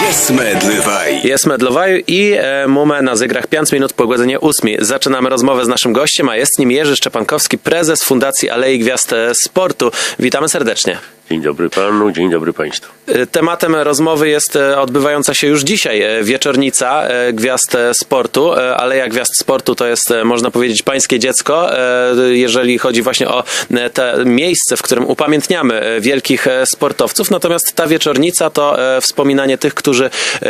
Jest Medlivai. Jest Medlivai i mamy na zegrach 5 minut po godzinie 8. Zaczynamy rozmowę z naszym gościem, a jest nim Jerzy Szczepankowski, prezes Fundacji Alei Gwiazd Sportu. Witamy serdecznie. Dzień dobry panu, dzień dobry państwu. Tematem rozmowy jest odbywająca się już dzisiaj wieczornica Gwiazd Sportu. Aleja Gwiazd Sportu to jest, można powiedzieć, pańskie dziecko, jeżeli chodzi właśnie o te miejsce, w którym upamiętniamy wielkich sportowców. Natomiast ta wieczornica to wspominanie tych, którzy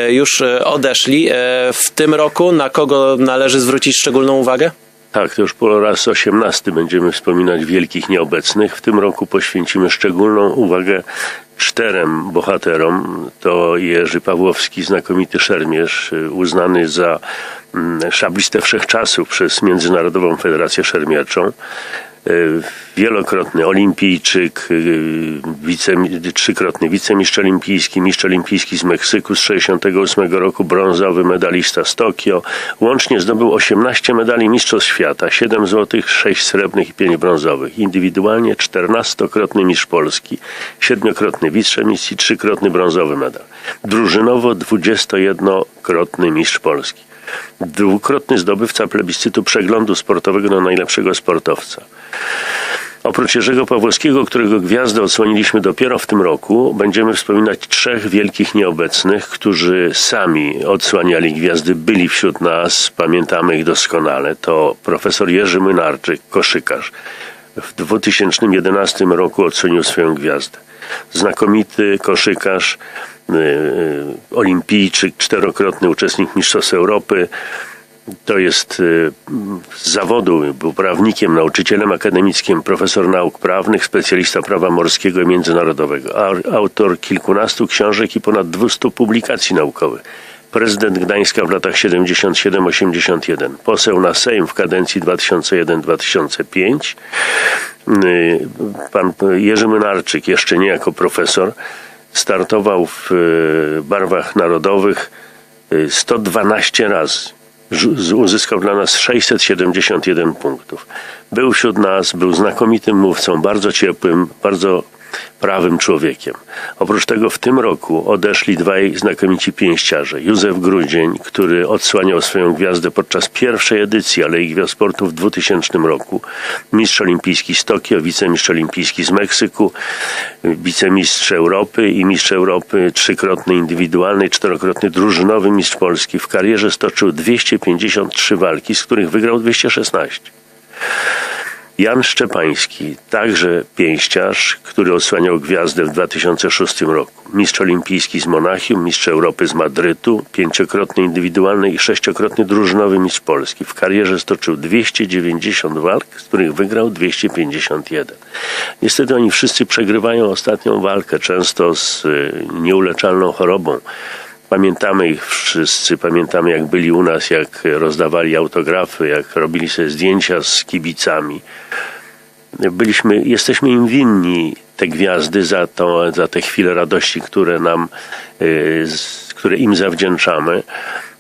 już odeszli w tym roku. Na kogo należy zwrócić szczególną uwagę? Tak, to już po raz 18 będziemy wspominać wielkich nieobecnych. W tym roku poświęcimy szczególną uwagę 4 bohaterom. To Jerzy Pawłowski, znakomity szermierz, uznany za szablistę wszechczasów przez Międzynarodową Federację Szermierczą. Wielokrotny olimpijczyk, trzykrotny wicemistrz olimpijski z Meksyku z 1968 roku, brązowy medalista z Tokio. Łącznie zdobył 18 medali mistrzostw świata, 7 złotych, 6 srebrnych i 5 brązowych. Indywidualnie 14-krotny mistrz Polski, 7-krotny wicemistrz i 3-krotny brązowy medal. Drużynowo 21-krotny mistrz Polski. 2-krotny zdobywca plebiscytu przeglądu sportowego na najlepszego sportowca. Oprócz Jerzego Pawłowskiego, którego gwiazdę odsłoniliśmy dopiero w tym roku, będziemy wspominać 3 wielkich nieobecnych, którzy sami odsłaniali gwiazdy, byli wśród nas, pamiętamy ich doskonale. To profesor Jerzy Młynarczyk, koszykarz. W 2011 roku odsłonił swoją gwiazdę. Znakomity koszykarz, olimpijczyk, 4-krotny uczestnik Mistrzostw Europy. To jest z zawodu, był prawnikiem, nauczycielem akademickim, profesor nauk prawnych, specjalista prawa morskiego i międzynarodowego, autor kilkunastu książek i ponad 200 publikacji naukowych. Prezydent Gdańska w latach 77-81, poseł na Sejm w kadencji 2001-2005. Pan Jerzy Młynarczyk, jeszcze nie jako profesor, startował w barwach narodowych 112 razy. Uzyskał dla nas 671 punktów. Był wśród nas, był znakomitym mówcą, bardzo ciepłym, bardzo prawym człowiekiem. Oprócz tego w tym roku odeszli 2 znakomici pięściarze. Józef Grudzień, który odsłaniał swoją gwiazdę podczas pierwszej edycji Alei Gwiazd Sportu w 2000 roku. Mistrz olimpijski z Tokio, wicemistrz olimpijski z Meksyku, wicemistrz Europy i mistrz Europy 3-krotny indywidualny, 4-krotny drużynowy mistrz Polski. W karierze stoczył 253 walki, z których wygrał 216. Jan Szczepański, także pięściarz, który odsłaniał gwiazdę w 2006 roku. Mistrz olimpijski z Monachium, mistrz Europy z Madrytu, 5-krotny indywidualny i 6-krotny drużynowy mistrz Polski. W karierze stoczył 290 walk, z których wygrał 251. Niestety oni wszyscy przegrywają ostatnią walkę, często z nieuleczalną chorobą. Pamiętamy ich wszyscy, pamiętamy jak byli u nas, jak rozdawali autografy, jak robili sobie zdjęcia z kibicami. Jesteśmy im winni te gwiazdy za te chwile radości, które im zawdzięczamy,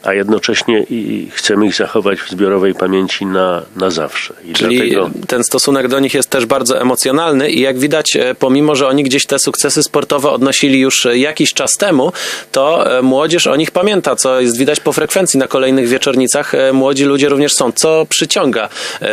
a jednocześnie chcemy ich zachować w zbiorowej pamięci na zawsze. Czyli dlatego ten stosunek do nich jest też bardzo emocjonalny i jak widać, pomimo że oni gdzieś te sukcesy sportowe odnosili już jakiś czas temu, to młodzież o nich pamięta, co jest widać po frekwencji na kolejnych wieczornicach. Młodzi ludzie również są. Co przyciąga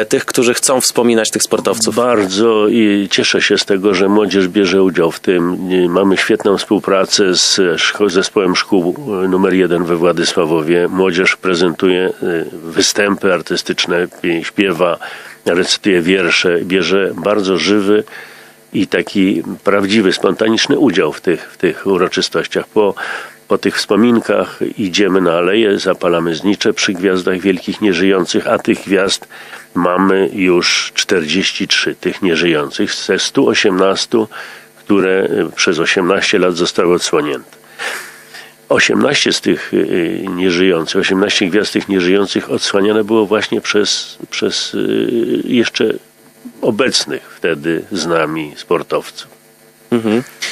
tych, którzy chcą wspominać tych sportowców? Bardzo i cieszę się z tego, że młodzież bierze udział w tym. Mamy świetną współpracę z zespołem szkół numer 1 we Władysławowie. Młodzież prezentuje występy artystyczne, śpiewa, recytuje wiersze, bierze bardzo żywy i taki prawdziwy, spontaniczny udział w tych uroczystościach. Po tych wspominkach idziemy na aleję, zapalamy znicze przy gwiazdach wielkich nieżyjących, a tych gwiazd mamy już 43, tych nieżyjących, ze 118, które przez 18 lat zostały odsłonięte. 18 z tych nieżyjących, 18 gwiazd tych nieżyjących odsłaniane było właśnie przez jeszcze obecnych wtedy z nami sportowców.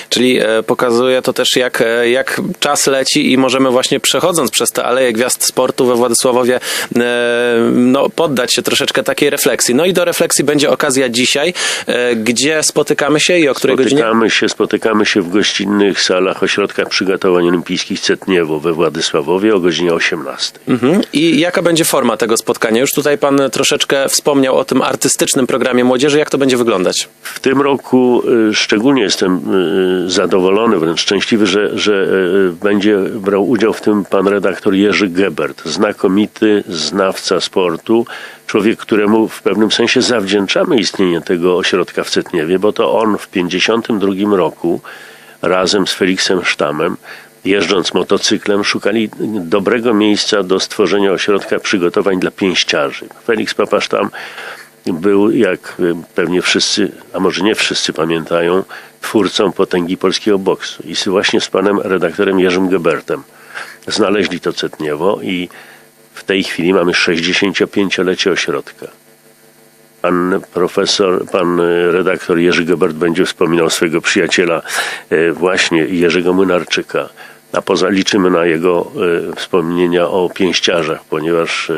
Czyli pokazuje to też, jak czas leci i możemy właśnie przechodząc przez te Aleje Gwiazd Sportu we Władysławowie poddać się troszeczkę takiej refleksji. No i do refleksji będzie okazja dzisiaj, gdzie spotykamy się i o której godzinie? Spotykamy się w gościnnych salach Ośrodka Przygotowań Olimpijskich Cetniewo we Władysławowie o godzinie 18. I jaka będzie forma tego spotkania? Już tutaj pan troszeczkę wspomniał o tym artystycznym programie młodzieży. Jak to będzie wyglądać? W tym roku szczególnie jestem zadowolony, wręcz szczęśliwy, że będzie brał udział w tym pan redaktor Jerzy Gebert, znakomity znawca sportu, człowiek, któremu w pewnym sensie zawdzięczamy istnienie tego ośrodka w Cetniewie, bo to on w 1952 roku razem z Feliksem Sztamem, jeżdżąc motocyklem, szukali dobrego miejsca do stworzenia ośrodka przygotowań dla pięściarzy. Feliks Sztam był, jak pewnie wszyscy, a może nie wszyscy pamiętają, twórcą potęgi polskiego boksu. I właśnie z panem redaktorem Jerzym Gebertem znaleźli to Cetniewo i w tej chwili mamy 65-lecie ośrodka. Pan redaktor Jerzy Gebert będzie wspominał swojego przyjaciela właśnie Jerzego Młynarczyka. A liczymy na jego wspomnienia o pięściarzach, ponieważ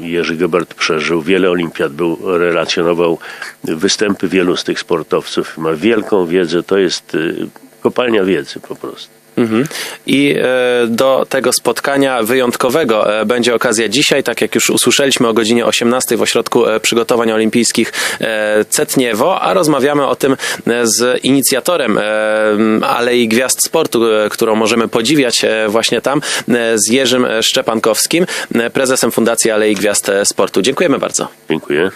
Jerzy Gebert przeżył wiele olimpiad, relacjonował występy wielu z tych sportowców, ma wielką wiedzę, to jest kopalnia wiedzy po prostu. I do tego spotkania wyjątkowego będzie okazja dzisiaj, tak jak już usłyszeliśmy, o godzinie 18 w Ośrodku Przygotowań Olimpijskich Cetniewo, a rozmawiamy o tym z inicjatorem Alei Gwiazd Sportu, którą możemy podziwiać właśnie tam, z Jerzym Szczepankowskim, prezesem Fundacji Alei Gwiazd Sportu. Dziękujemy bardzo. Dziękuję.